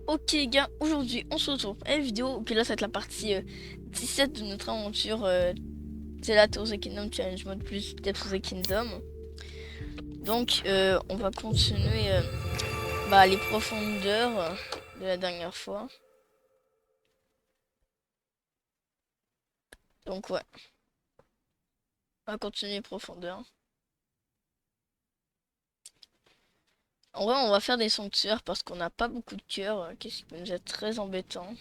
Ok gars, aujourd'hui on se retrouve pour une vidéo, ok là ça va être la partie 17 de notre aventure Zelda Tears of the Kingdom Challenge Mode plus Depths of the Kingdom. Donc on va continuer les profondeurs de la dernière fois. Donc ouais, on va continuer les profondeurs. En vrai on va faire des sanctuaires parce qu'on n'a pas beaucoup de cœur, qu'est-ce qui peut nous être très embêtant.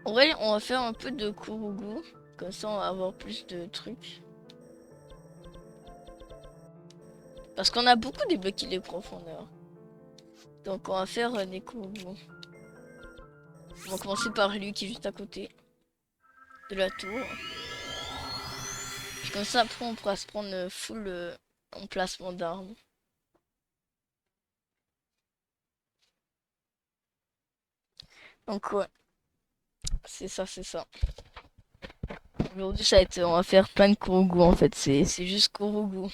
En vrai on va faire un peu de Kurugu, comme ça on va avoir plus de trucs. Parce qu'on a beaucoup débloqué les profondeurs. Donc on va faire des Kurugu. On va commencer par lui qui est juste à côté de la tour. Puis comme ça après on pourra se prendre full emplacement d'armes. Donc ouais, c'est ça, c'est ça. Aujourd'hui ça va être, on va faire plein de Kurugu en fait, c'est juste Kurugu.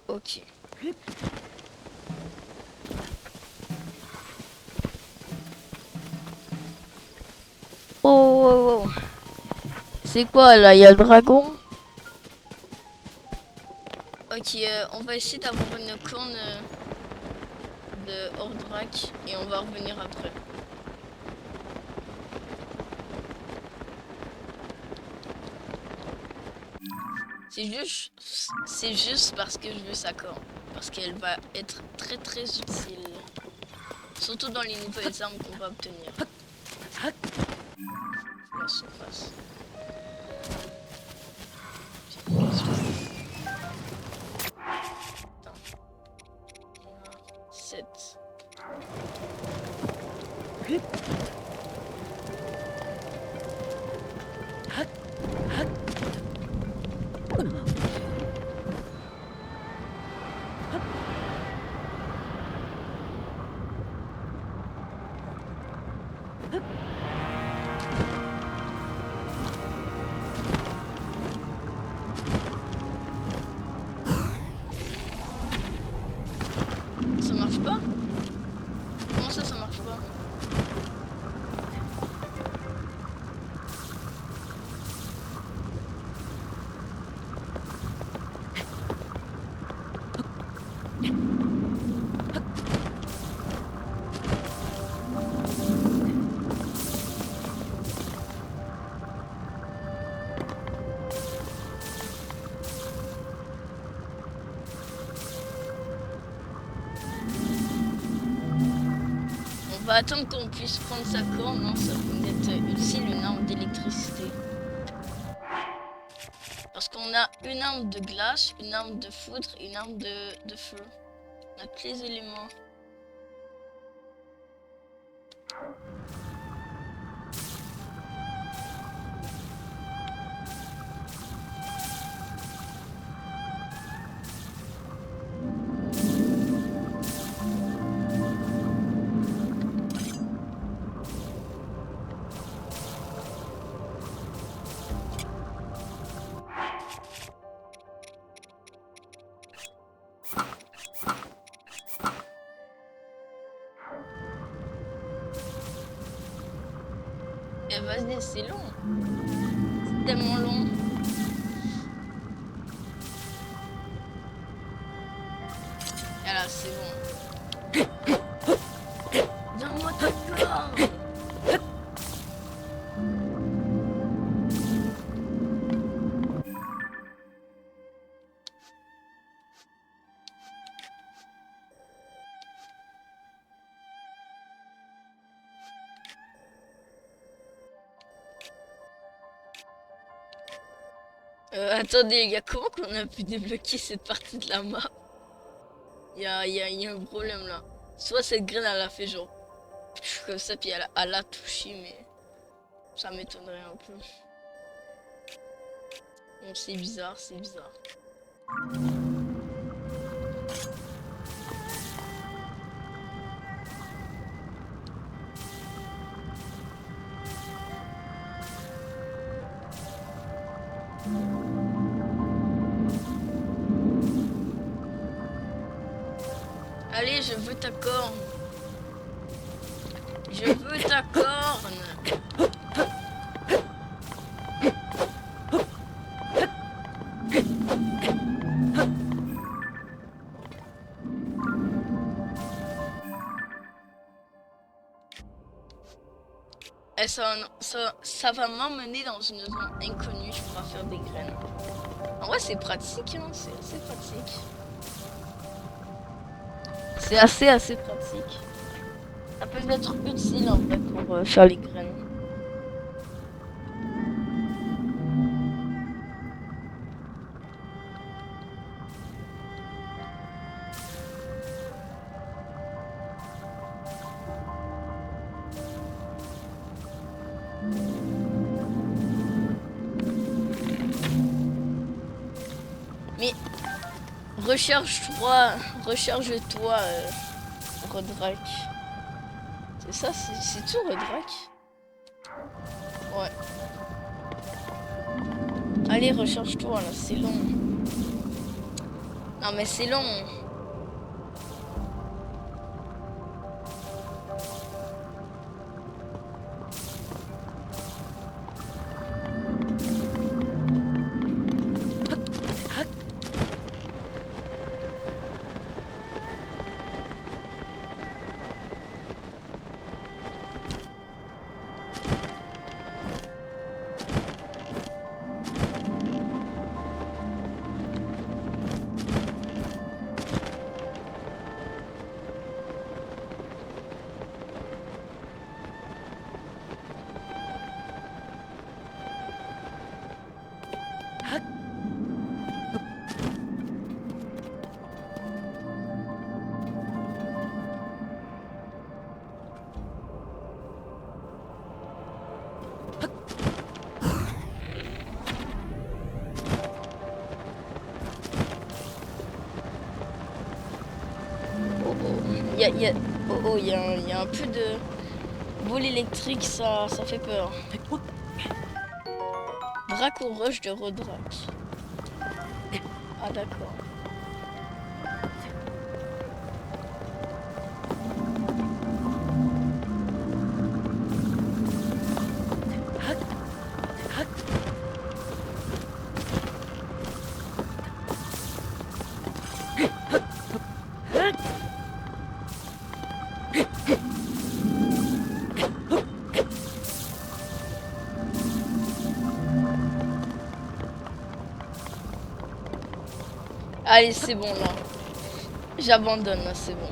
Ok. Oh, oh, oh. C'est quoi là, il y a le dragon? Ok, on va essayer d'avoir une corne de Ordrak et on va revenir après. C'est juste parce que je veux sa corne. Parce qu'elle va être très très utile. Surtout dans les nouvelles armes qu'on va obtenir. La surface. 7. Ça marche pas? Comment ça marche pas? On va attendre qu'on puisse prendre sa corne. Non, ça peut être utile une arme d'électricité. Parce qu'on a une arme de glace, une arme de foudre et une arme de feu. On a tous les éléments. Et vas-y, c'est long. C'est tellement long. Et là, c'est bon. Donne-moi ta corne. Attendez les gars, comment qu'on a pu débloquer cette partie de la map? Il y a un problème là. Soit cette graine elle a fait genre comme ça puis elle a touché mais ça m'étonnerait un peu. Bon c'est bizarre, c'est bizarre. Allez, je veux ta corne. Je veux ta corne. Et ça va m'emmener dans une zone inconnue. Je pourrais faire des graines. En vrai, c'est pratique, hein. C'est assez pratique. C'est assez pratique. Ça peut être utile en vrai pour faire les graines. Mais recharge-toi, Rodrak. C'est ça, c'est tout, Rodrak. Ouais. Allez, recharge-toi là, c'est long. Non mais c'est long. Oh oh, il y a un peu de boule électrique, ça fait peur. Drac ou rush de Rodrak. Ah d'accord. Allez, c'est bon là. J'abandonne là, c'est bon.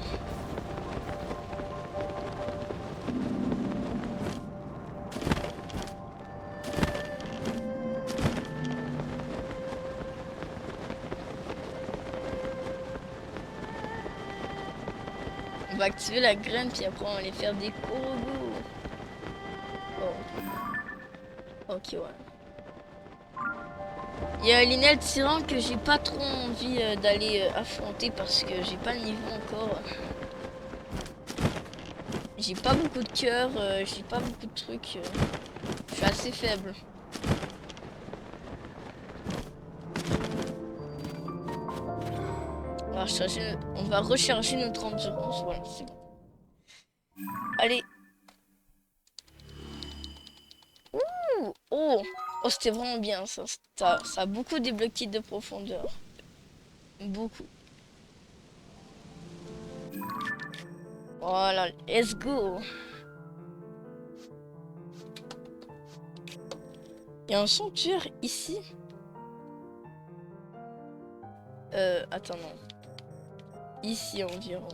On va activer la graine puis après on va aller faire des corbeaux. Oh. Ok, ouais. Il y a Linel Tyran que j'ai pas trop envie d'aller affronter parce que j'ai pas le niveau encore. J'ai pas beaucoup de cœur, j'ai pas beaucoup de trucs. Je suis assez faible. On va recharger notre endurance. Voilà, c'est bon. Allez. Ouh, oh, oh c'était vraiment bien ça. Ça a beaucoup débloqué de profondeur. Beaucoup. Voilà, let's go. Il y a un sanctuaire ici. Attends, non. Ici environ.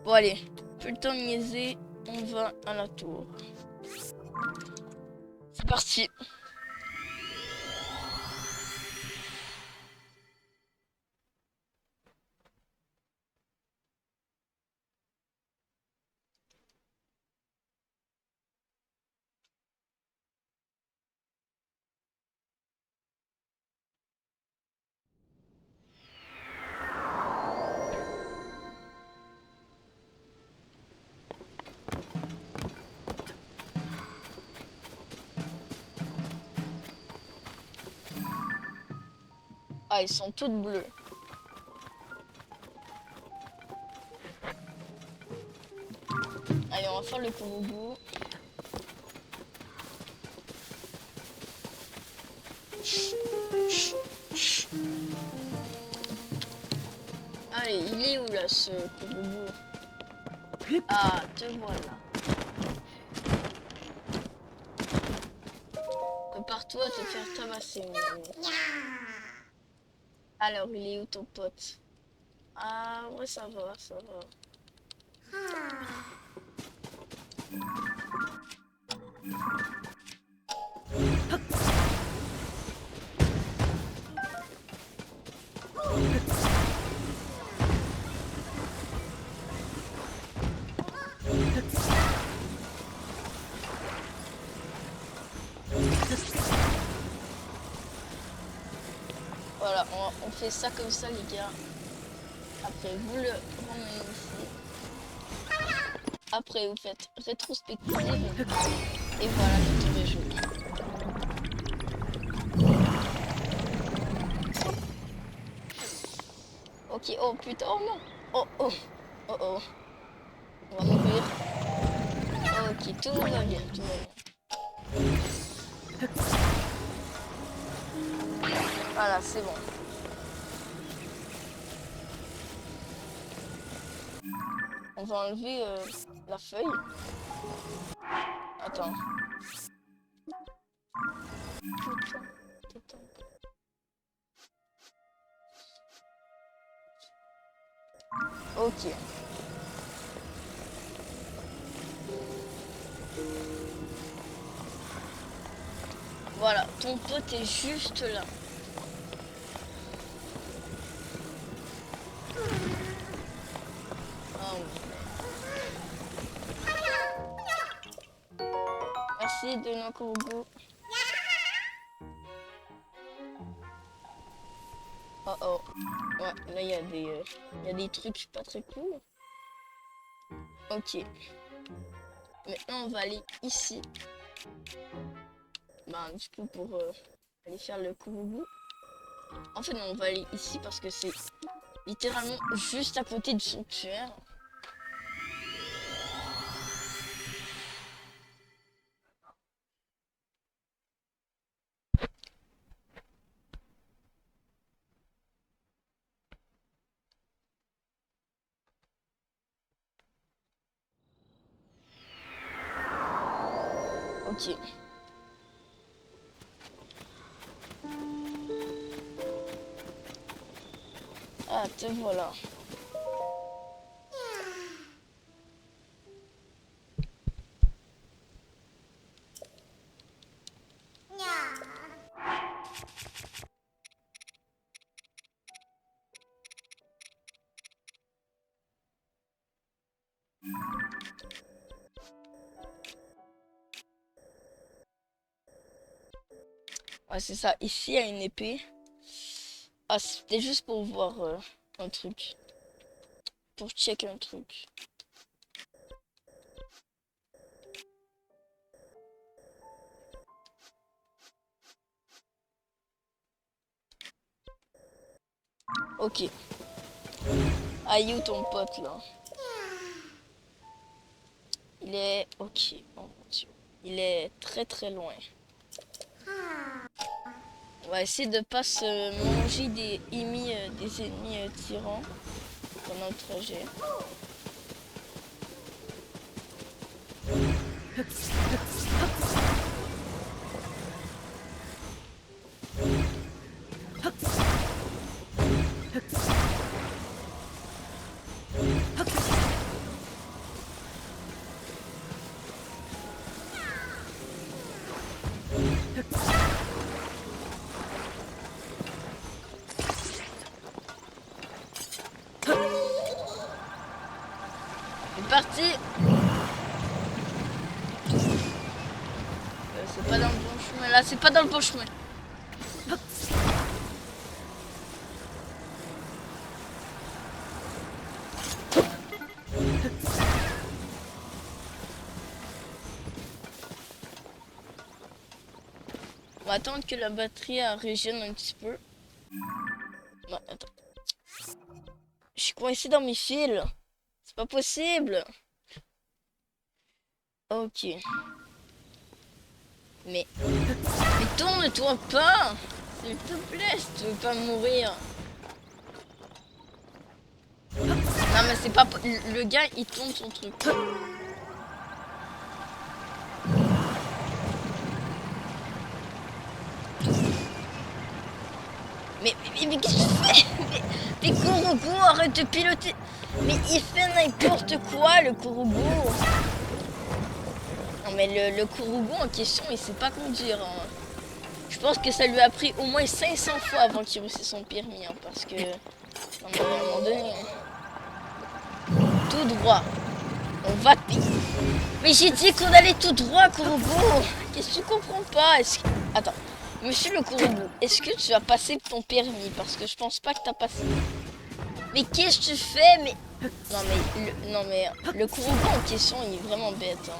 Bon, allez. Plus le temps de niaiser. On va à la tour. C'est parti. Ah, ils sont toutes bleues. va faire le Komodo. Allez, il est où là ce Komodo? Ah, te voilà. Prépare-toi à te faire tabasser, mon ami. Alors, il est où ton pote? Ah, ouais, ça va, ça va. Voilà, on fait ça comme ça, les gars. Après, vous le ramenez ici. Après, vous faites rétrospective. Et voilà, notre jeu. Ok, oh putain, oh non. Oh, oh, oh, oh. On va mourir. Ok, tout va bien, tout va bien. Voilà, c'est bon. On va enlever la feuille. Attends. Putain, putain. Ok. Voilà, ton pote est juste là. Oh, merci de nos corbeaux. Oh oh. Ouais, là il y a des trucs pas très cool. Ok. Maintenant on va aller ici. Bah un petit peu pour aller faire le kourou. En fait non, on va aller ici parce que c'est littéralement juste à côté du sanctuaire. Ok. Ah te voilà. Ouais c'est ça. Ici il y a une épée. Ah c'était juste pour voir un truc. Pour check un truc. Ok. Aïe où ton pote là? Il est... Ok. Oh mon Dieu. Il est très très loin. On va essayer de pas se manger des ennemis tyrans pendant le trajet. C'est parti. C'est pas dans le bon chemin là, c'est pas dans le bon chemin. On va attendre que la batterie régène un petit peu. Bah, attends. Je suis coincé dans mes fils. C'est pas possible. Ok. Mais tourne-toi pas! S'il te plaît, si tu veux pas mourir. Non mais c'est pas... Le gars, il tourne son truc. Mais qu'est-ce que tu fais? Mais Kurugu, arrête de piloter. Mais il fait n'importe quoi, le Kurugu. Non mais le Kurugu en question, il sait pas conduire. Hein. Je pense que ça lui a pris au moins 500 fois avant qu'il réussisse son permis. Hein, parce que... Non mais à un moment donné... Tout droit. On va... Mais j'ai dit qu'on allait tout droit, Kurugu. Qu'est-ce que tu comprends pas? Attends. Monsieur le Kurugu, est-ce que tu as passé ton permis? Parce que je pense pas que tu as passé. Mais qu'est-ce que tu fais? Mais... Non mais le Kurugu en question, il est vraiment bête. Hein.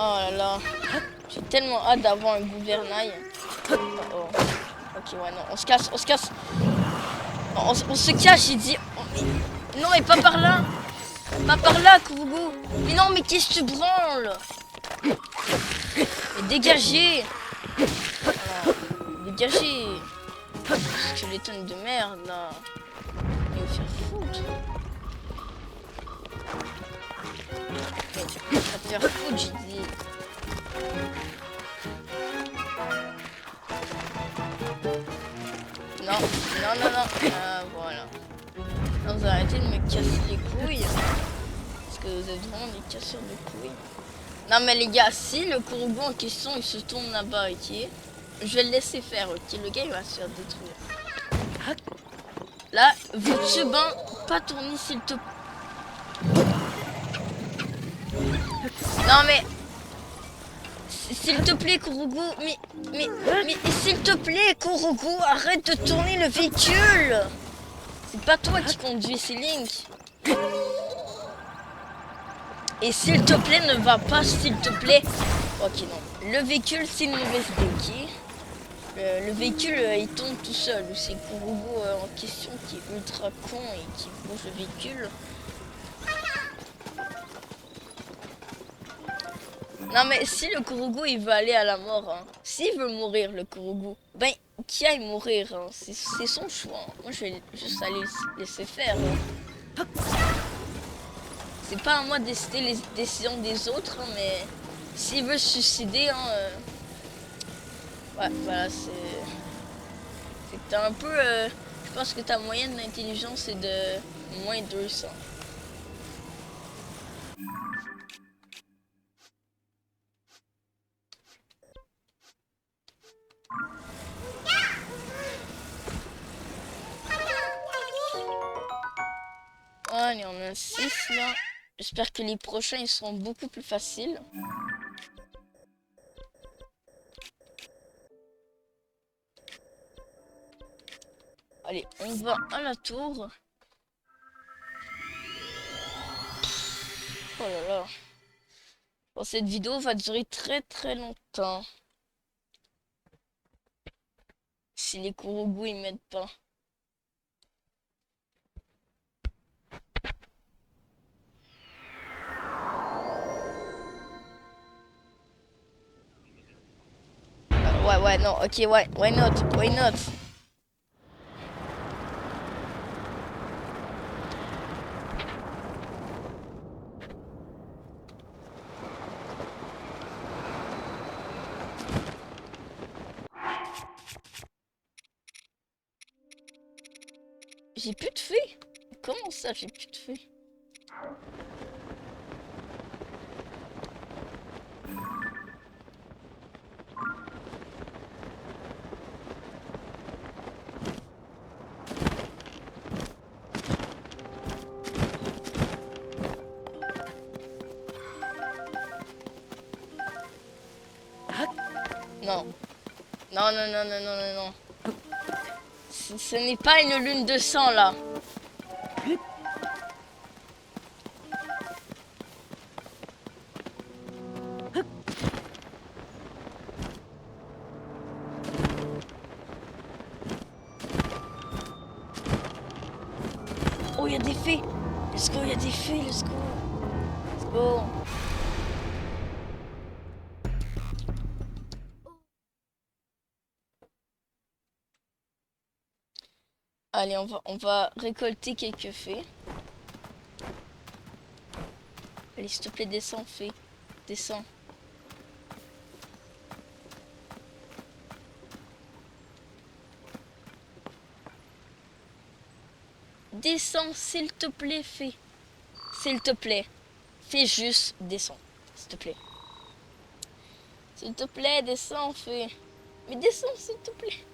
Oh là là. J'ai tellement hâte d'avoir un gouvernail. Oh, oh. Ok, ouais, non. On se casse, on se casse. On se cache, j'ai dit. Oh, mais... Non, mais pas par là. Pas par là, Kurugu. Mais non, mais qu'est-ce que tu branles? Mais dégagez. Voilà. Dégagez. Skeleton de merde, là. Il va faire foutre. Mais va te faire foutre, j'ai dit. Non, non. Ah, voilà. Non, vous arrêtez de me casser les couilles. Parce que vous êtes vraiment des casseurs de couilles. Non, mais les gars, si le Kurugu en question, il se tourne là-bas, ok? Je vais le laisser faire, ok? Le gars, il va se faire détruire. Là, vous tubin, pas tourner s'il te... Non, mais... S'il te plaît, Kurugu, mais s'il te plaît, Kurugu, arrête de tourner le véhicule. C'est pas toi qui conduis, c'est Link. Et s'il te plaît, ne va pas, s'il te plaît. Ok, non. Le véhicule, c'est une mauvaise idée, ok? Le véhicule, il tombe tout seul. C'est Kurugu en question qui est ultra con et qui bouge le véhicule. Non mais si le Kurugu il veut aller à la mort, hein, s'il veut mourir le Kurugu, ben qui aille mourir, hein, c'est son choix. Hein. Moi je vais juste aller laisser faire. Hein. C'est pas à moi de décider les décisions des autres, hein, mais s'il veut se suicider, hein, ouais voilà c'est que t'as un peu, je pense que ta moyenne d'intelligence est de moins 200. Oh, il y en a 6 là. J'espère que les prochains ils seront beaucoup plus faciles. Allez, on va à la tour. Oh là là. Bon, cette vidéo va durer très longtemps. Si les Kurugu ils m'aident pas. Ouais, non, ok, ouais, why not? J'ai plus de feu? Comment ça, j'ai plus de feu? Non. Non. Ce n'est pas une lune de sang, là. Oh, il y a des fées. Let's go, il y a des fées, let's go. go. Allez, on va récolter quelques fées. Allez, s'il te plaît, descends, fée. Descends. Descends, s'il te plaît, fée. S'il te plaît. Fais juste descends, s'il te plaît. S'il te plaît, descends, fée. Mais descends, s'il te plaît.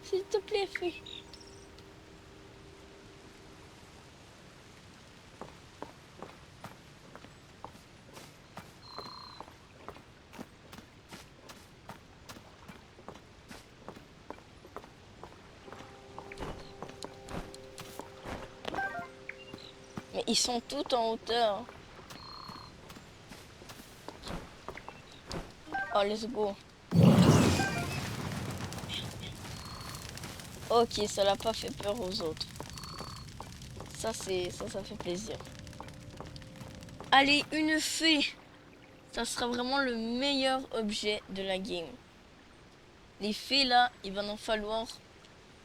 S'il te plaît, fée. Mais ils sont tous en hauteur. Oh, let's go. Ok, ça l'a pas fait peur aux autres. Ça fait plaisir. Allez, une fée. Ça sera vraiment le meilleur objet de la game. Les fées là, il va en falloir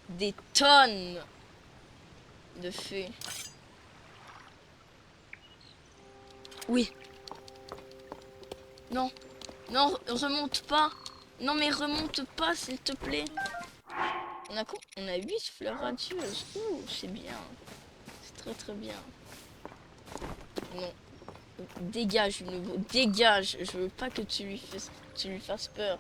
des tonnes de fées. Oui. Non. Non, remonte pas. Non mais remonte pas s'il te plaît. On a quoi? On a 8 fleurs radieuses. Ouh, c'est bien. C'est très très bien. Non. Dégage, nouveau. Dégage. Je veux pas que tu lui fasses peur.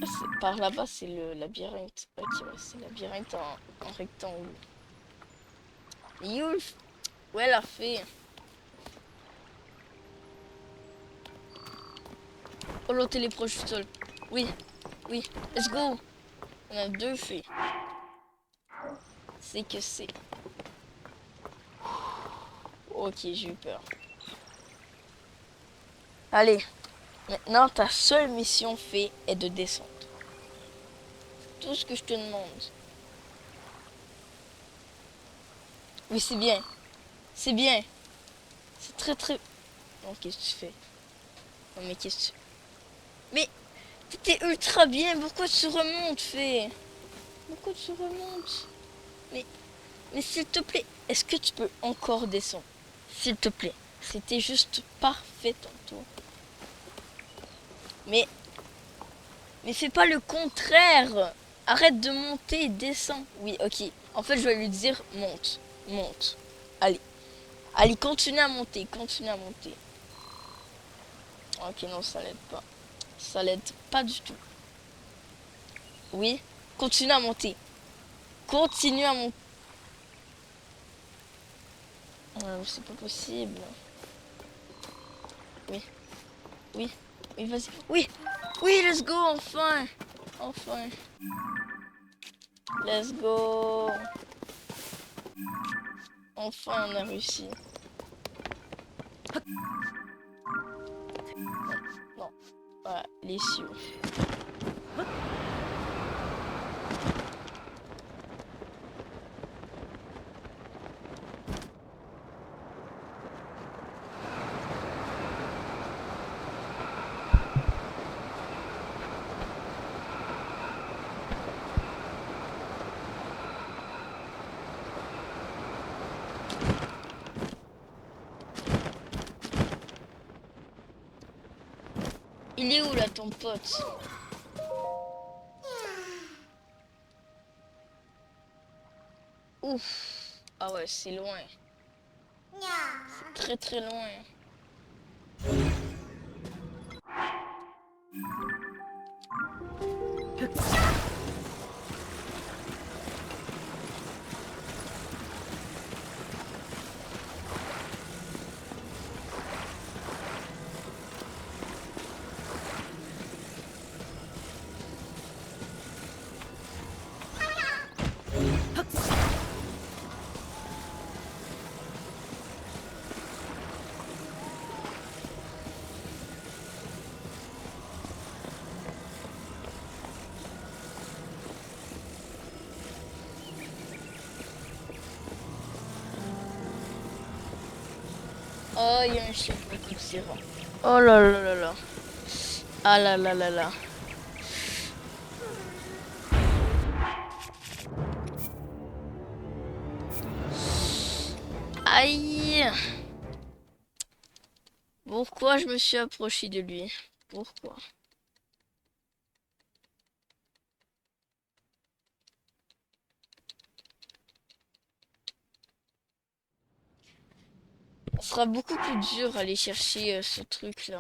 Ah, par là-bas, c'est le labyrinthe. Ok, ouais, c'est le labyrinthe en rectangle. Youf! Ouais, la fée. Oh, l'autre, elle est proche du sol. Oui, oui. Let's go. On a 2 fées. C'est que c'est. Ok, j'ai eu peur. Allez. Maintenant, ta seule mission fée est de descendre. Tout ce que je te demande. Oui, c'est bien. C'est bien. C'est très très... Non, qu'est-ce que tu fais? Non, mais qu'est-ce que tu... Mais t'étais ultra bien. Pourquoi tu remontes, fée? Pourquoi tu remontes? Mais... Mais s'il te plaît, est-ce que tu peux encore descendre? S'il te plaît. C'était juste parfait tantôt. Mais fais pas le contraire. Arrête de monter, descends. Oui, ok. En fait, je vais lui dire monte. Monte. Allez. Allez, continue à monter. Continue à monter. Ok, non, ça l'aide pas. Ça l'aide pas du tout. Oui. Continue à monter. Continue à monter. C'est pas possible. Oui. Oui. Oui, vas-y. Oui. Oui, let's go, enfin. Enfin. Let's go. Enfin, on a réussi. Non. Voilà, les cieux. Il est où là ton pote? Ouf. Ah ouais, c'est loin. C'est très très loin. Oh, il y a un chien qui me tire. Oh là là là là. Ah là là là là. Aïe. Pourquoi je me suis approché de lui? Pourquoi? Ce sera beaucoup plus dur à aller chercher ce truc là.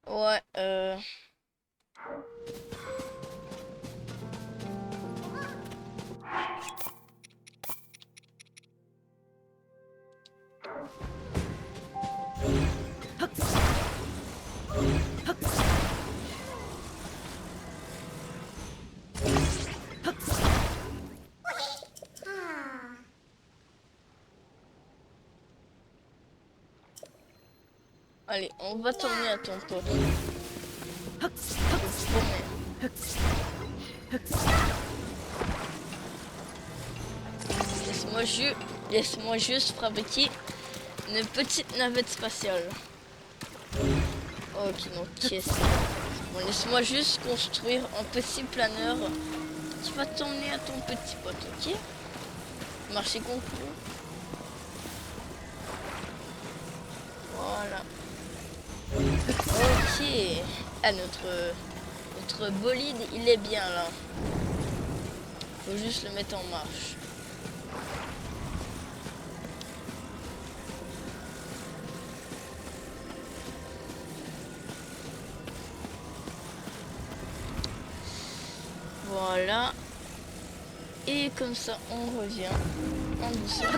Ouais, allez, on va tourner à ton pote. Je te promets. Laisse-moi juste fabriquer une petite navette spatiale. Ok, donc qu'est-ce que... Bon, laisse-moi juste construire un petit planeur qui va t'emmener à ton petit pote, ok? Marché conclu. Voilà. Ok. Ah, notre bolide, il est bien là. Faut juste le mettre en marche. Voilà. Et comme ça, on revient en douceur.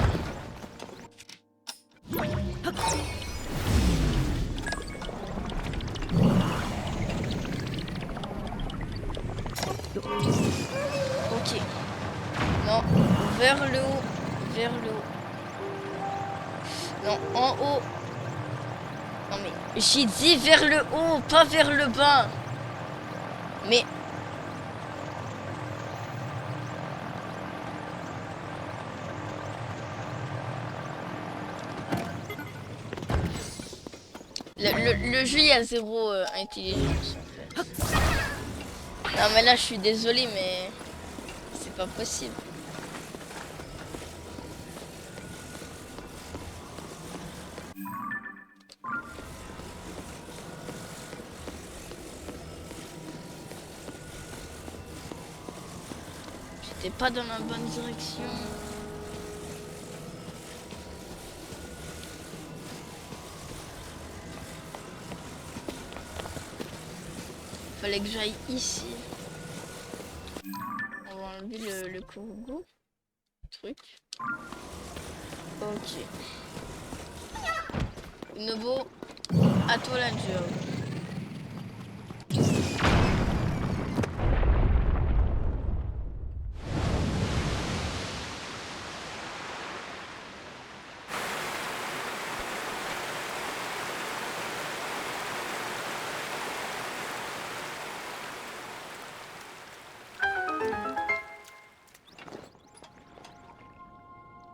Ok. Non, vers le haut. Vers le haut. Non, en haut. Non mais, j'ai dit vers le haut, pas vers le bas. Mais... Le jeu, il y a zéro intelligence en fait. Non mais là, je suis désolé, mais c'est pas possible. J'étais pas dans la bonne direction. Fallait que j'aille ici. On va enlever le Kourou truc. Ok. Nouveau, à toi la job.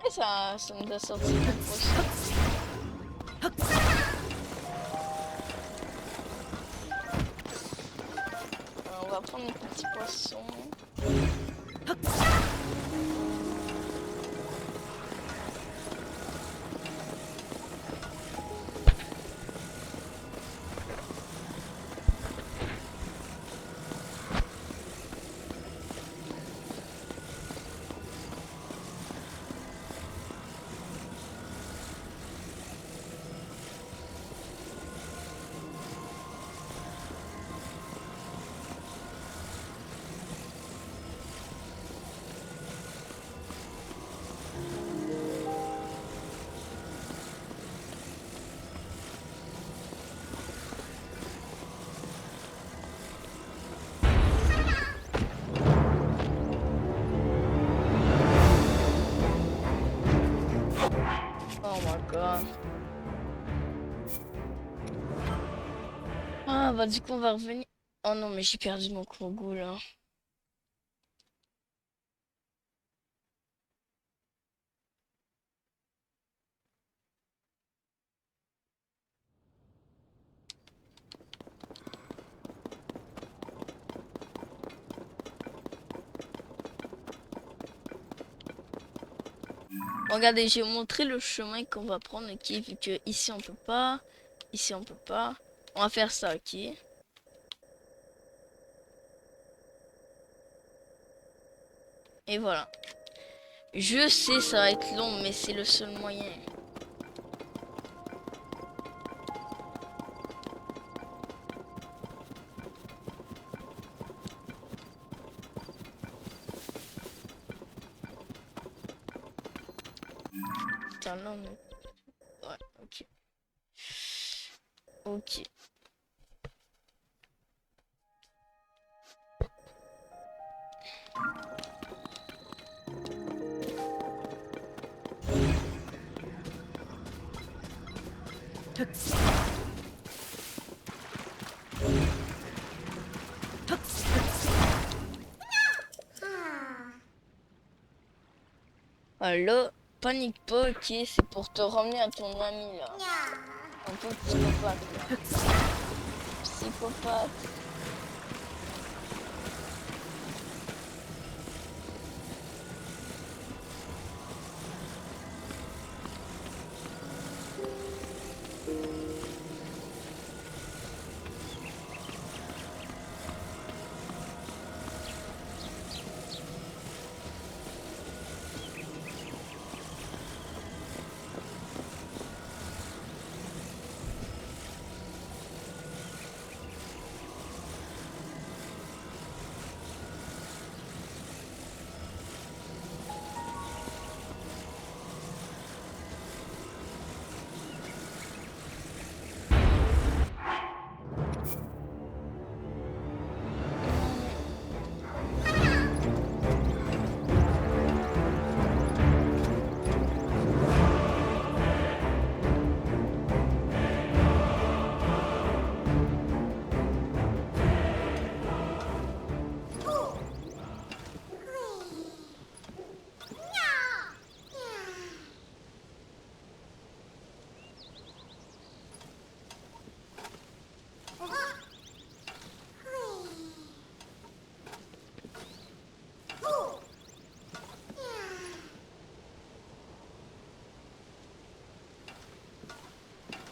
Et ça nous a sorti le poisson. On va prendre le petit poisson. Oh my god. Ah bah du coup on va revenir. Oh non mais j'ai perdu mon Krugu là. Regardez, j'ai montré le chemin qu'on va prendre, ok, vu que ici on peut pas, ici on peut pas. On va faire ça, ok. Et voilà. Je sais, ça va être long, mais c'est le seul moyen. Putain, là, on est... Ouais, ok. Ok. Alors, panique pas, ok, c'est pour te ramener à ton ami, là. Un peu psychopathe, là. Psychopathe.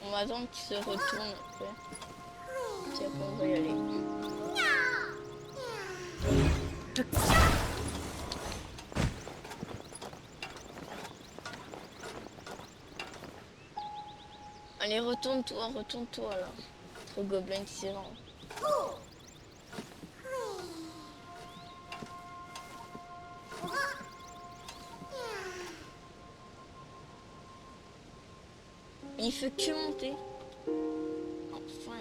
On va attendre qu'il se retourne après. Puis après on va y aller. Allez, retourne-toi là. Trop gobelin tyran. Il fait que monter. Enfin.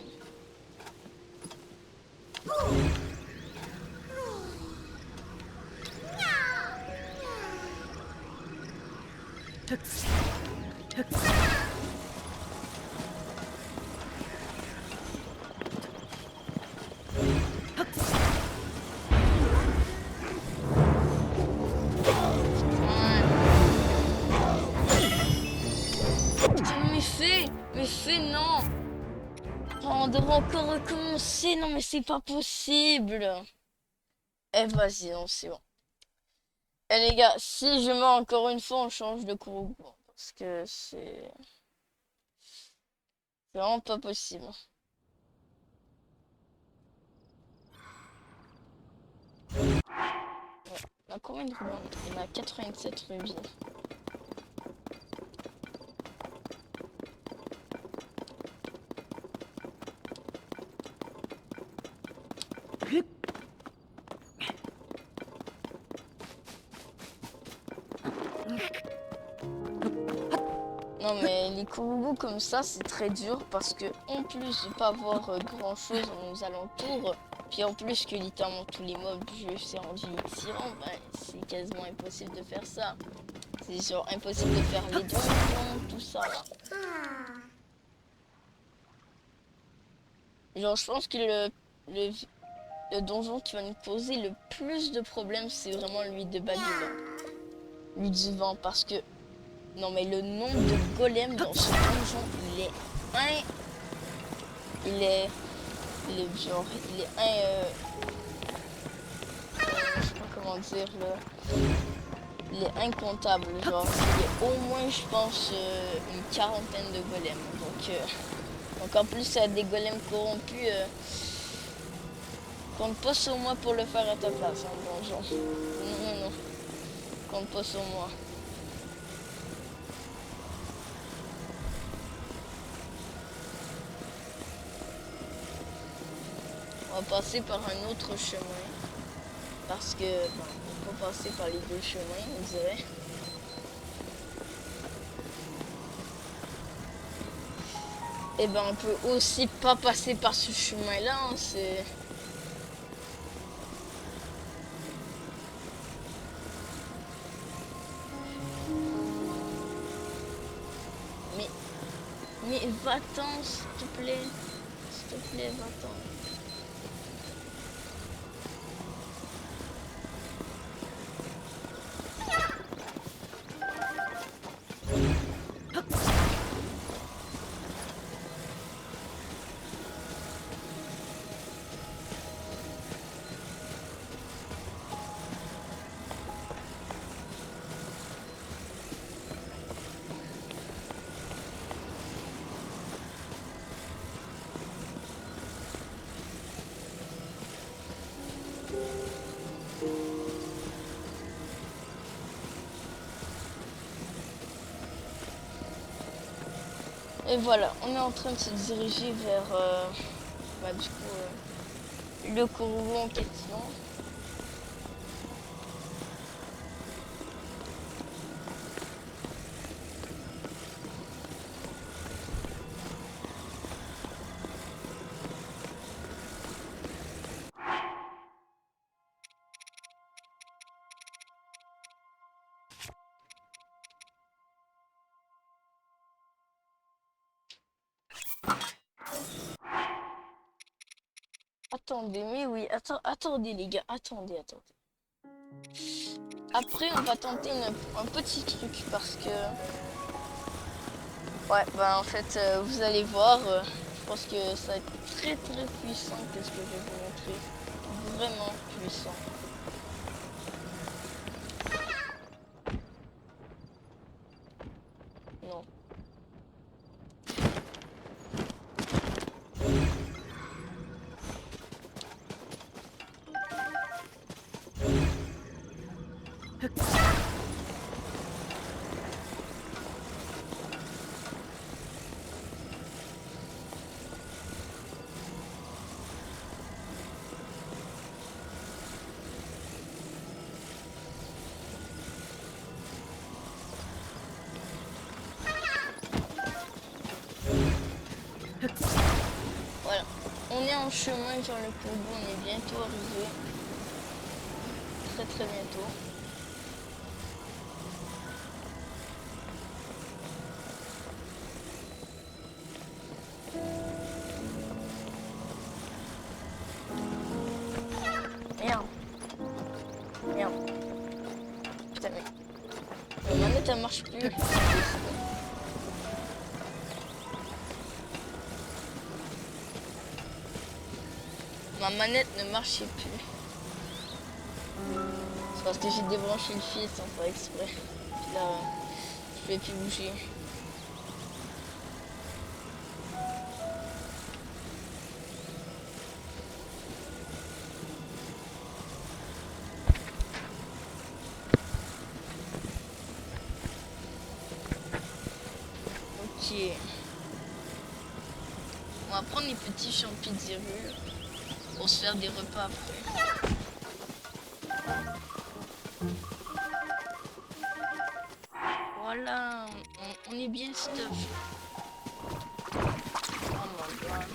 Putain, mais fais, non. Oh, on devrait encore recommencer. Non, mais c'est pas possible. Eh, vas-y, non, c'est bon. Eh, les gars, si je meurs encore une fois, on change de groupe. Parce que c'est vraiment pas possible. Ouais. On a combien de rubans? On a 87 rubis. Non mais les Kourou comme ça c'est très dur parce que en plus de pas avoir grand chose aux alentours, puis en plus que littéralement tous les mobs du jeu s'est rendu tyran, bah, c'est quasiment impossible de faire ça. C'est genre impossible de faire les donjons, tout ça là. Genre, je pense que le, le donjon qui va nous poser le plus de problèmes, c'est vraiment lui de Babylone. Lui du vent, parce que... Non, mais le nombre de golems dans ce donjon, il est... Il est... Il est genre... Il est je sais pas comment dire, là. Il est incontable, genre. Il y a au moins, je pense, une quarantaine de golems. Donc en plus, des golems corrompus... compte pas sur moi pour le faire à ta place, hein, donjon. Non, non, non. Compte pas sur moi. On va passer par un autre chemin. Parce que, bon, on peut passer par les deux chemins, on dirait. Et ben, on peut aussi pas passer par ce chemin-là, hein, c'est... Mais va-t'en, s'il te plaît. S'il te plaît, va-t'en. Et voilà, on est en train de se diriger vers du coup, le courroux en question. Attendez, mais oui, attendez les gars, attendez. Après, on va tenter un petit truc parce que... Ouais, bah en fait, vous allez voir, je pense que ça va être très puissant que ce que je vais vous montrer. Vraiment puissant. Non. Voilà. On est en chemin vers le courroux, on est bientôt arrivé. Très bientôt. Merde. Putain, mais ma manette elle marche plus. Ma manette ne marchait plus. C'est parce que j'ai débranché le fil sans faire exprès. Puis là, je pouvais plus bouger. Ok. On va prendre les petits champignons pour se faire des repas après. Voilà, on est bien stuff. Oh my god.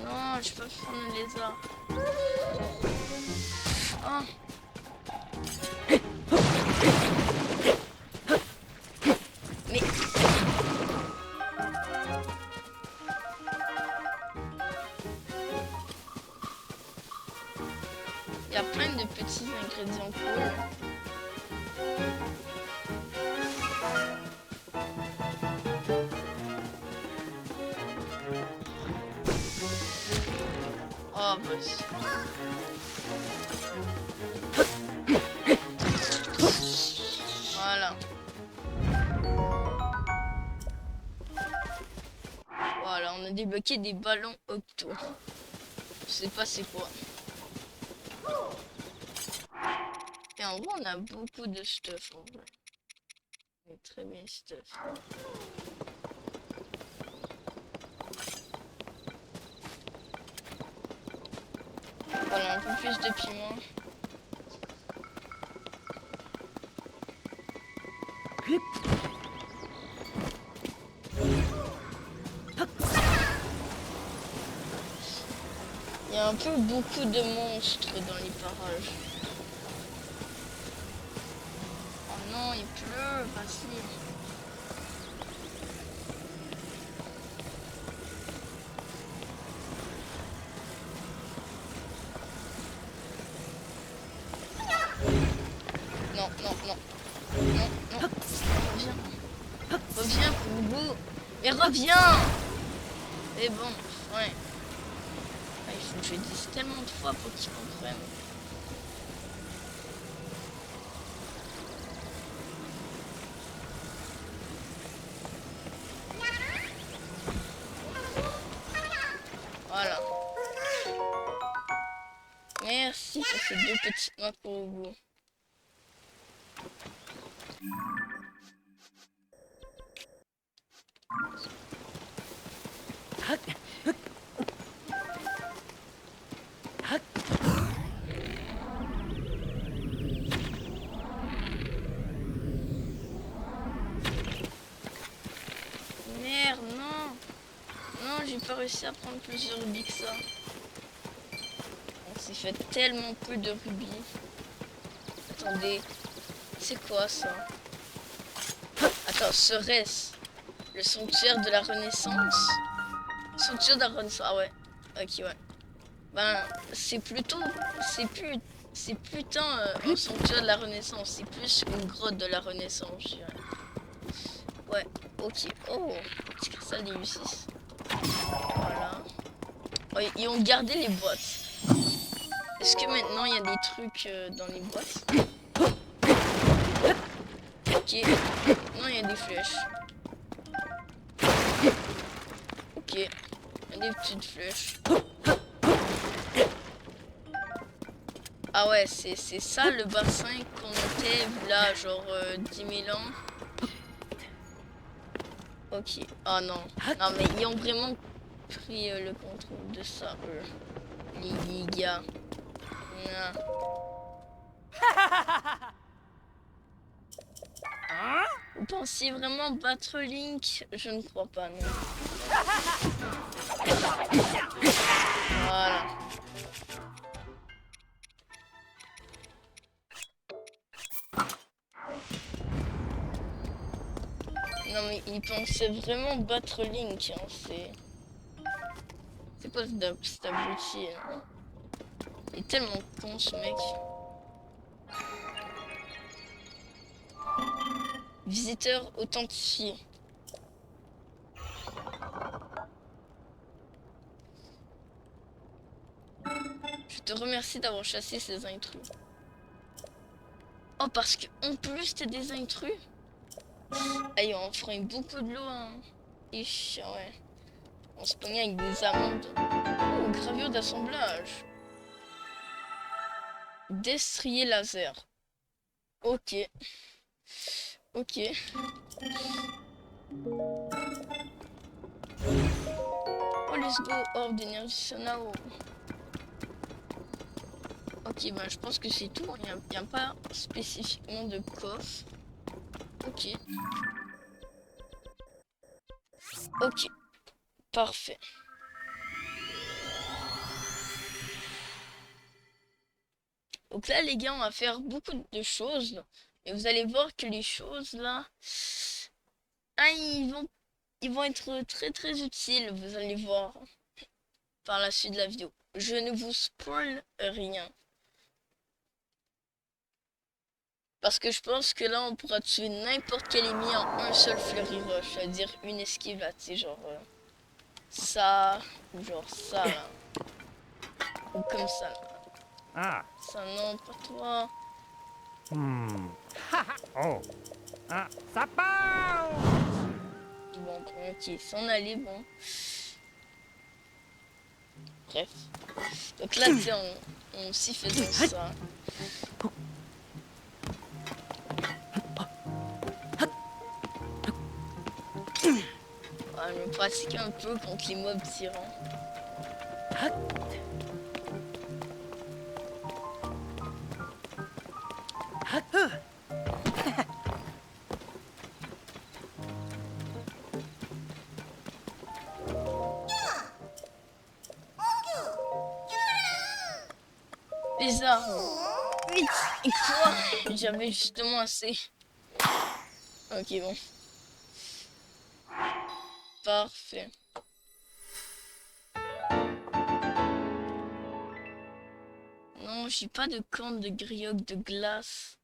Non, je peux prendre le lézard. Oh. Mais... Il y a plein de petits ingrédients cool. Oh, bah, voilà. Voilà, on a débloqué des ballons octo. Je sais pas c'est quoi. Et en gros, on a beaucoup de stuff en vrai. On est très bien stuff. Voilà, un peu plus de piment. Il y a un peu beaucoup de monstres dans les parages. Oh non, il pleut, vas-y. Non, non, non. Non, non. Reviens. Reviens, Boubou. Mais reviens. Mais bon, ouais. Ah, il faut que je le dise tellement de fois pour qu'ils comprennent. Voilà. Merci pour ces 2 petites noix pour vous. Merde, non. Non, j'ai pas réussi à prendre plus de rubis que ça. On s'est fait tellement peu de rubis. Attendez, c'est quoi ça? Attends, serait-ce le sanctuaire de la Renaissance? Sanctuaire de la Renaissance, ah ouais. Ok, ouais. Ben, c'est plutôt... C'est putain un sanctuaire de la Renaissance. C'est plus une grotte de la Renaissance, je dirais. Ouais, ok. Oh, petit cristal des U6. Voilà. Oh, ils ont gardé les boîtes. Est-ce que maintenant il y a des trucs dans les boîtes? Ok. Non, il y a des flèches. Ok. Il y a des petites flèches. Ah ouais, c'est ça le bassin qu'on était là, genre 10 000 ans. Ok. Oh non. Non, mais ils ont vraiment pris le contrôle de ça, eux. Les gars. Non. Vous pensiez vraiment battre Link? Je ne crois pas, non. Voilà. Non mais ils pensaient vraiment battre Link, hein. C'est quoi cet abruti, hein? Il est tellement con ce mec. Visiteur authentifié. Je te remercie d'avoir chassé ces intrus. Oh, parce que en plus t'es des intrus? Aïe, on freine beaucoup de l'eau, hein. Ich, ouais. On se pognait avec des amandes. Oh, gravure d'assemblage. Destrier laser. Ok. Ok. Oh, let's go. Orbe d'énergie Sonao. Ok, bah je pense que c'est tout. Il n'y a pas spécifiquement de coffre. Ok. Ok. Parfait. Donc là, les gars, on va faire beaucoup de choses. Et vous allez voir que les choses là, ah, ils vont être très très utiles. Vous allez voir par la suite de la vidéo. Je ne vous spoil rien. Parce que je pense que là, on pourra tuer n'importe quel ennemi en un seul flurry rush. C'est-à-dire une esquive là, tu sais, genre ça, ou genre ça là. Ou comme ça là. Ah. Ça non, pas toi. Oh. Ah. Sapin. Bon, ok, s'en aller, bon. Bref. Donc là, tu sais, on aussi faisant ça. Voilà, je me pratique un peu contre les mobs tyrans. Les armes. Vite. Et quoi? J'avais justement assez. Ok, bon. Parfait. Non, j'ai pas de corne de grioc de glace.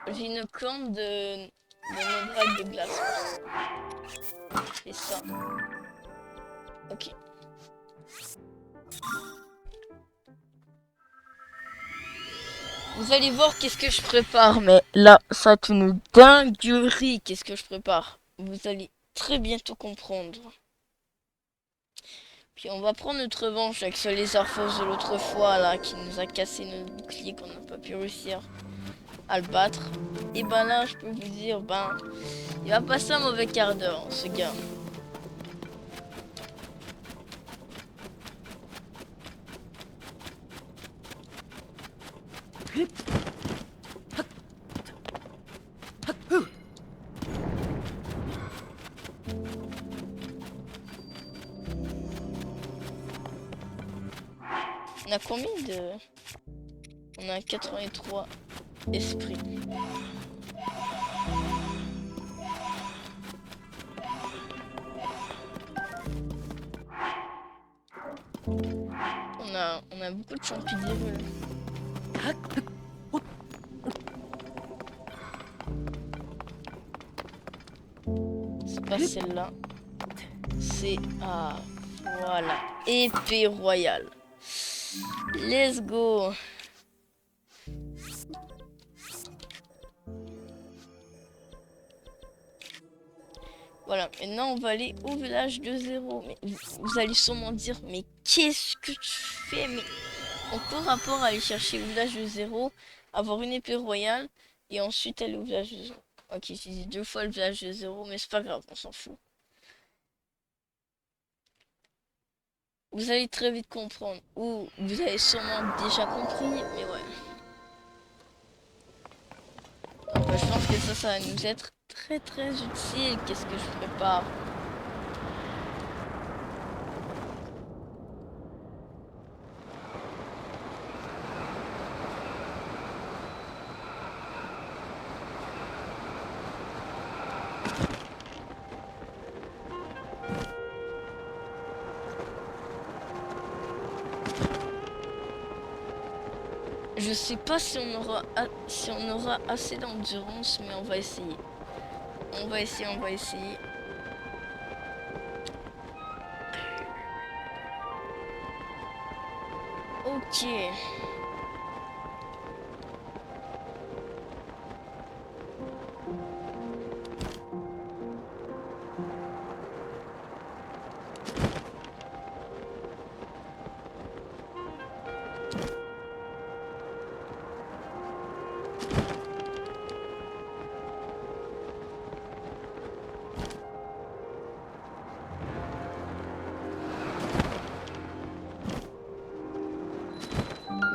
J'ai une corne de nodrac de glace. Et ça. Ok. Vous allez voir qu'est-ce que je prépare. Mais là, ça va être une dinguerie. Qu'est-ce que je prépare? Vous allez très bientôt comprendre. Puis on va prendre notre revanche avec ce lézard fausse de l'autre fois là qui nous a cassé notre bouclier qu'on n'a pas pu réussir à le battre. Et ben là je peux vous dire il va passer un mauvais quart d'heure ce gars. On a combien de... On a 83 esprits. On a beaucoup de champignons. C'est pas celle-là. C'est... Ah, voilà. Épée royale. Let's go. Voilà, maintenant on va aller au village de zéro. Mais vous allez sûrement dire, mais qu'est-ce que tu fais? Mais on peut rapport à aller chercher le village de zéro, avoir une épée royale, et ensuite aller au village de zéro. Ok, j'ai dit 2 fois le village de zéro, mais c'est pas grave, on s'en fout. Vous allez très vite comprendre, ou vous avez sûrement déjà compris, mais ouais. Donc je pense que ça va nous être très très utile. Qu'est-ce que je prépare? Je sais pas si on aura assez d'endurance, mais on va essayer. On va essayer, on va essayer. Ok.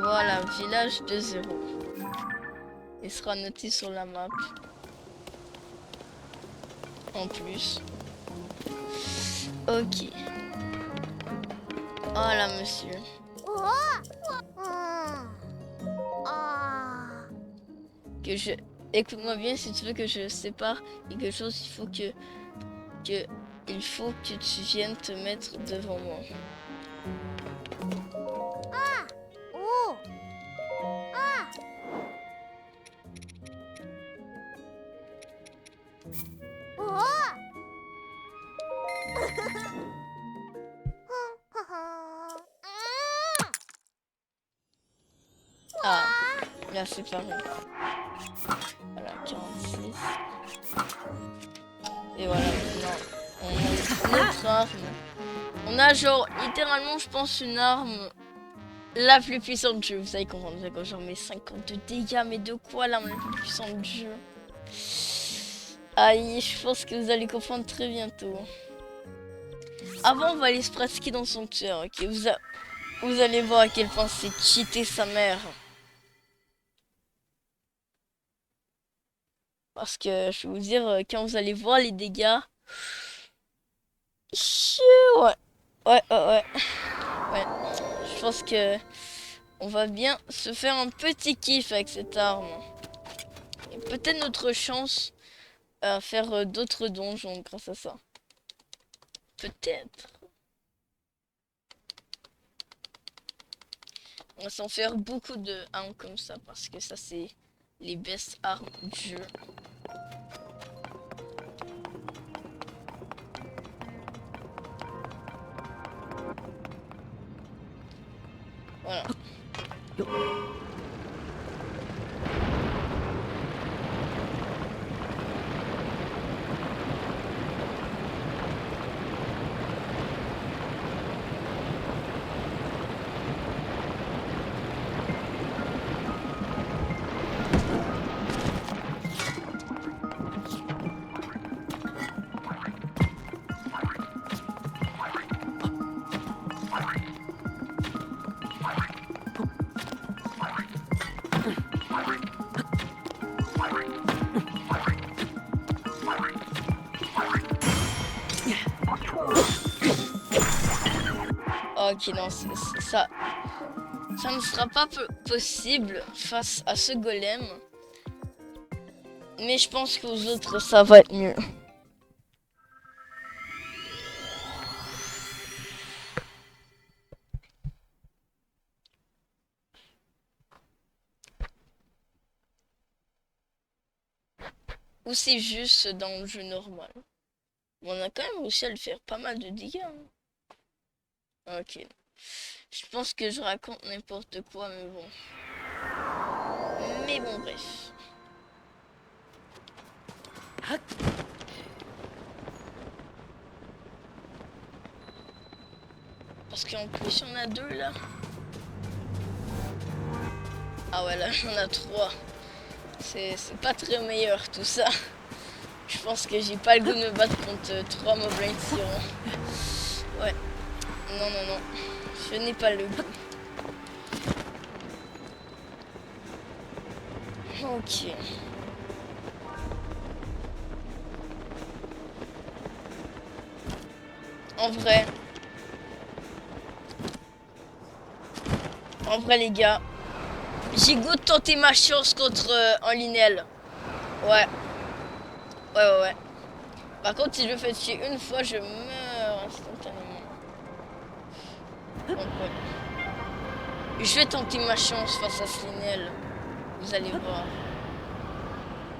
Voilà, village de zéro. Il sera noté sur la map. En plus. Ok. Voilà, monsieur. Que je... Écoute-moi bien, si tu veux que je sépare quelque chose, il faut que tu viennes te mettre devant moi. Là, c'est pareil. Voilà, 46. Et voilà, maintenant, on a notre arme. On a genre, littéralement, je pense, une arme la plus puissante du jeu. Vous allez comprendre, quand genre mes 52 dégâts, mais de quoi l'arme la plus puissante du jeu? Aïe, je pense que vous allez comprendre très bientôt. Avant, on va aller se pratiquer dans son tueur, ok? Vous allez voir à quel point c'est cheater sa mère. Parce que je vais vous dire, quand vous allez voir les dégâts... Ouais, ouais, ouais, ouais. Ouais, je pense que on va bien se faire un petit kiff avec cette arme. Et peut-être notre chance à faire d'autres donjons grâce à ça. Peut-être. On va s'en faire beaucoup de armes comme ça parce que ça c'est les best armes du jeu. Voilà. Ok, non, ça ne sera pas possible face à ce golem. Mais je pense qu'aux autres, ça va être mieux. Ou c'est juste dans le jeu normal. Mais on a quand même réussi à le faire pas mal de dégâts. Hein. Ok. Je pense que je raconte n'importe quoi, mais bon. Mais bon, bref. Parce qu'en plus, on a deux là. Ah ouais, là, on a trois. C'est pas très meilleur tout ça. Je pense que j'ai pas le goût de me battre contre trois moblins tyrans. Ouais. Non, non, non. Je n'ai pas le goût. Ok. En vrai les gars, j'ai goût de tenter ma chance contre un Linel. Ouais. Ouais. Par contre, si je le fais tuer une fois, je meurs instantanément. Donc ouais. Je vais tenter ma chance face à ce Linel. Vous allez voir.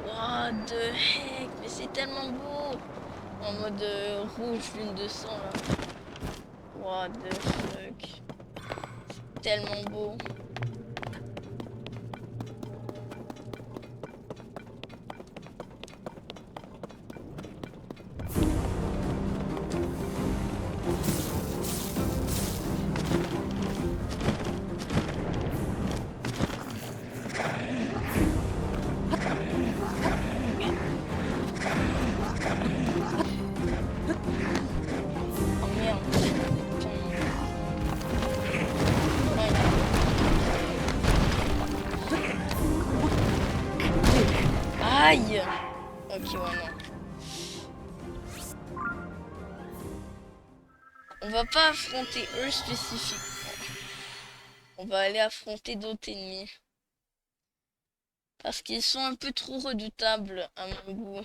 What the heck, mais c'est tellement beau. En mode rouge, lune de sang là. What the fuck. C'est tellement beau. Oh merde. Aïe. Ok, ouais, non. On va pas affronter eux spécifiquement. On va aller affronter d'autres ennemis. Parce qu'ils sont un peu trop redoutables à mon goût.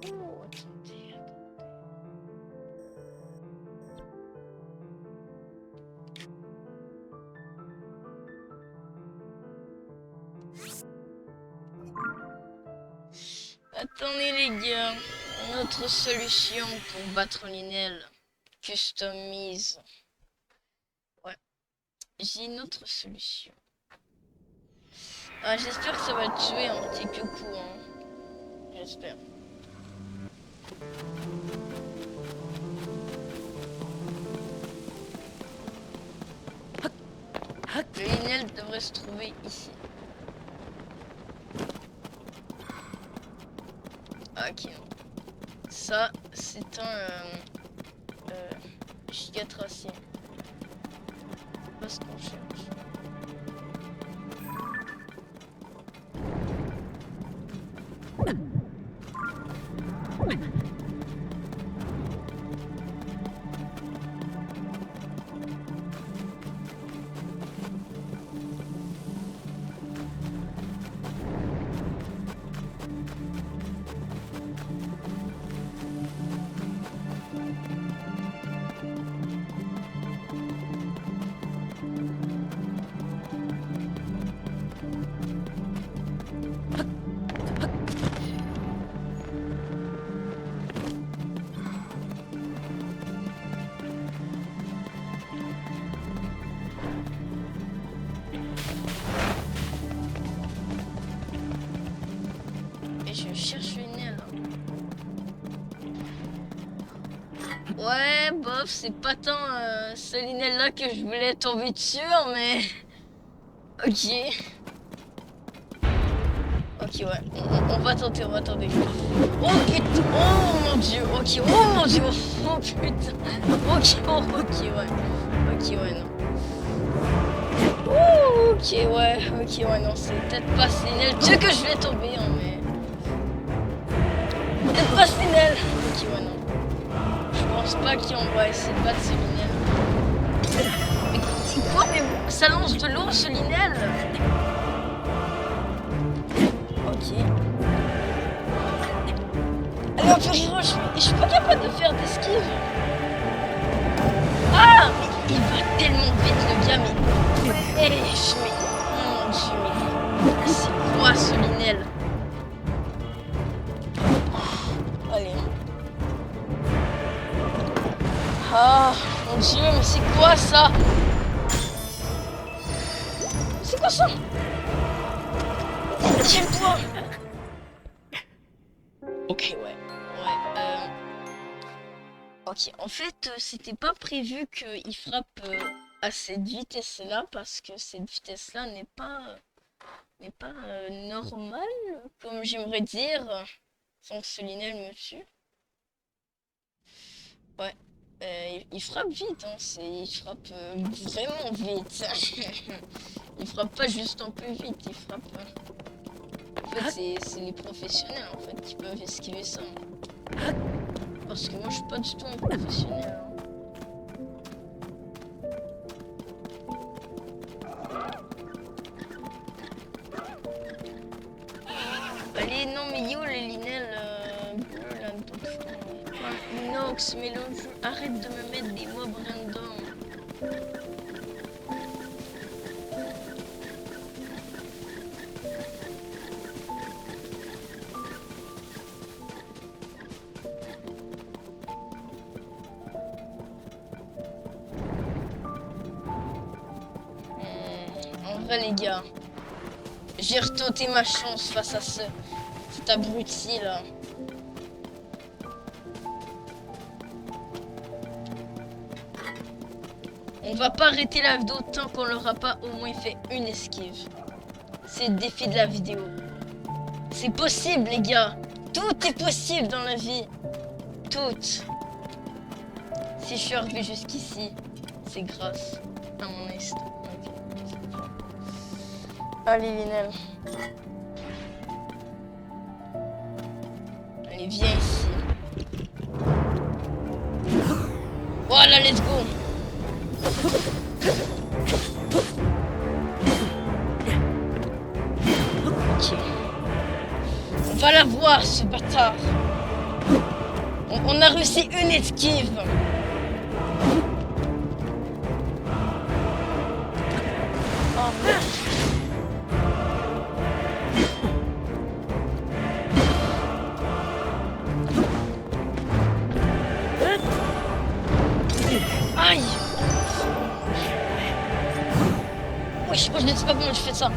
Oh, attendez. Attendez les gars, notre solution pour battre Linel. Customise. Ouais, j'ai une autre solution. Ah, j'espère que ça va te tuer en quelques coups, hein. J'espère. Le Linel devrait se trouver ici. Ah, ok. Ça, c'est un giga tracé. Pas ce qu'on cherche. Et je cherche une aile. Ouais, bof, c'est pas tant ce Linel là que je voulais tomber dessus, mais... Ok. Ok, ouais, on va tenter, on va tenter. Oh putain, oh mon dieu, ok, oh mon dieu, oh putain. Ok, oh, ok, ouais. Ok, ouais, non. Oh, ok, ouais, non, c'est peut-être pas Linel. Dieu que je vais tomber, hein, mais... Peut-être pas Linel. Ok, ouais, non. Je pense pas qu'on va essayer de battre ce Linel. Mais c'est quoi, mais ça lance de l'eau, ce Linel? Ok. Allez, on peut rire, je suis pas capable de faire d'esquive. Ah, mais il va tellement vite, le gars, mais... Mon dieu, mais c'est quoi, ce Linel? Allez. Ah, mon dieu, mais c'est quoi ça? C'est quoi ça? Tiens-toi! Ok, ouais. Ok, en fait, c'était pas prévu qu'il frappe à cette vitesse-là, parce que cette vitesse-là n'est pas normale, comme j'aimerais dire, sans que ce Linel me tue. Ouais. Il frappe vite, hein, il frappe vraiment vite. Il frappe pas juste un peu vite, il frappe. En fait, c'est les professionnels en fait qui peuvent esquiver ça. Parce que moi je suis pas du tout un professionnel. Allez, non mais yo les Linel, là, Inox, mais le jeu, arrête de me mettre des mobs random. En vrai les gars, j'ai retenté ma chance face à cet abruti là. On va pas arrêter la vidéo tant qu'on n'aura pas au moins fait une esquive. C'est le défi de la vidéo. C'est possible les gars. Tout est possible dans la vie. Tout. Si je suis arrivé jusqu'ici, c'est grâce à mon instinct. Allez Linel. Allez, viens ici. Voilà, let's go. Ok. On va la voir, ce bâtard. On a réussi une esquive. Oh merde. Oui, je ne sais pas comment tu fais ça.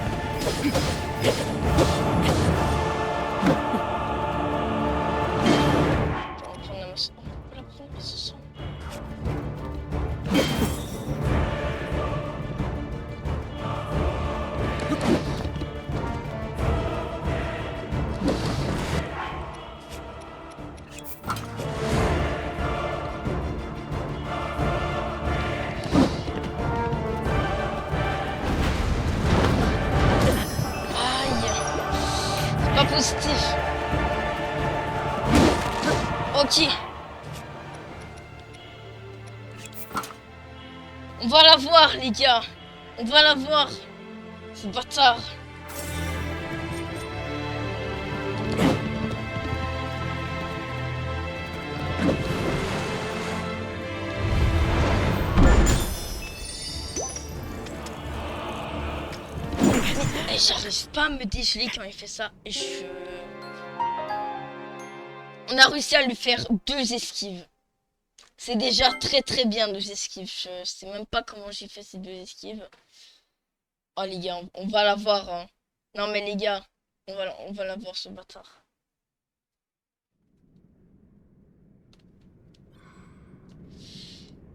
Pas positif. Ok. On va la voir, les gars. On va la voir. Ce bâtard. Mais j'arrive pas à me dégeler quand il fait ça. On a réussi à lui faire 2 esquives. C'est déjà très bien 2 esquives. Je sais même pas comment j'ai fait ces 2 esquives. Oh les gars, on va la voir. Hein. Non mais les gars, on va la voir ce bâtard.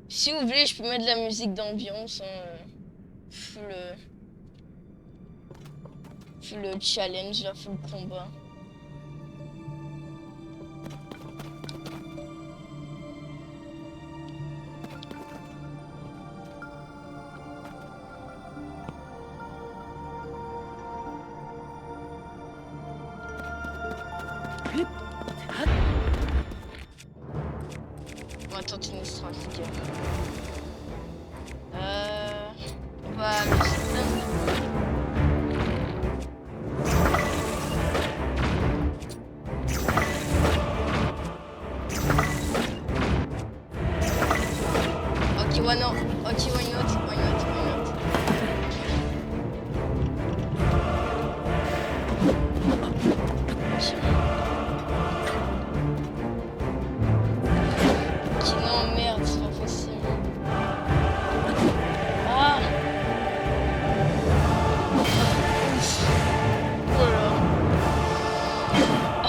Si vous voulez, je peux mettre de la musique d'ambiance. Hein, full challenge, là, full combat. On va tenter une stratégie. On va le système. Ok, why not? Ok, why not? Why not? Why not? Ok, non, merde, c'est pas possible. Ah! Oh là là.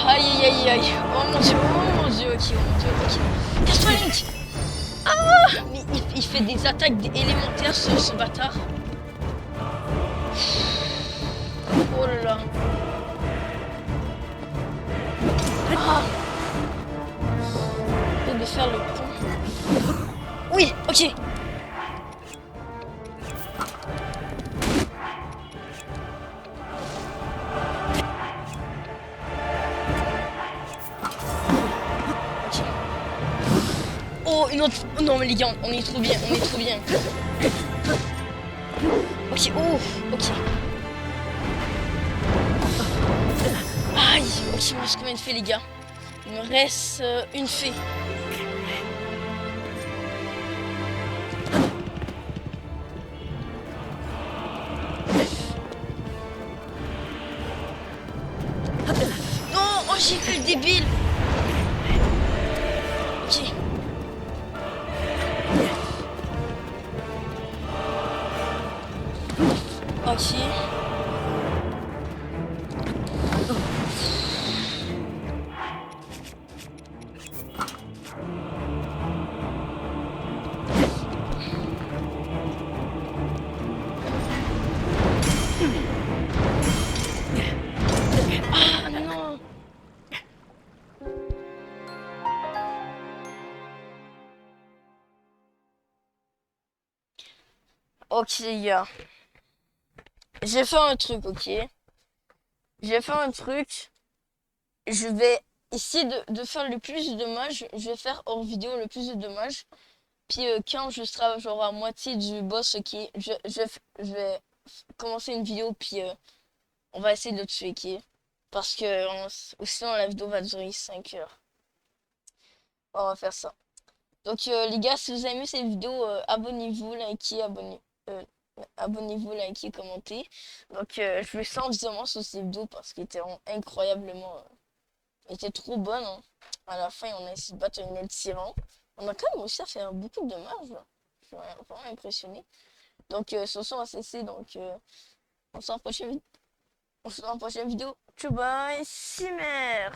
Aïe aïe aïe aïe. Oh mon dieu, ok, oh mon dieu, ok. Casse-toi, Link! Ah! Mais il fait des attaques élémentaires, ce bâtard. Oh là là. Ah! De faire le pont. Oui, ok. Oh, une autre. Oh, non, mais les gars, on est trop bien, on est trop bien. Ok, oh, ok. Aïe, ok, il me reste combien de fées, les gars? Il me reste une fée. Non, oh, j'ai fait le débile. Ok. Ok. Ah non. Ok les gars. J'ai fait un truc, ok. J'ai fait un truc. Je vais essayer de faire le plus de dommages. Je vais faire hors vidéo le plus de dommages. Puis quand je serai genre à moitié du boss, ok, je vais commencer une vidéo, puis on va essayer de le tuer, ok. Parce que sinon la vidéo va durer 5 heures. On va faire ça. Donc les gars, si vous avez aimé cette vidéo, abonnez-vous, euh, abonnez-vous, likez, commentez. Donc je me sens visuellement sur cette vidéo parce qu'elle était incroyablement... elle était trop bonne. Hein. À la fin, on a essayé de battre un tyran. On a quand même réussi à faire beaucoup de dommages. Je suis vraiment impressionné. Donc, ce son va cesser. Donc, on se voit en prochaine vidéo. Ciao, bye, Cimer.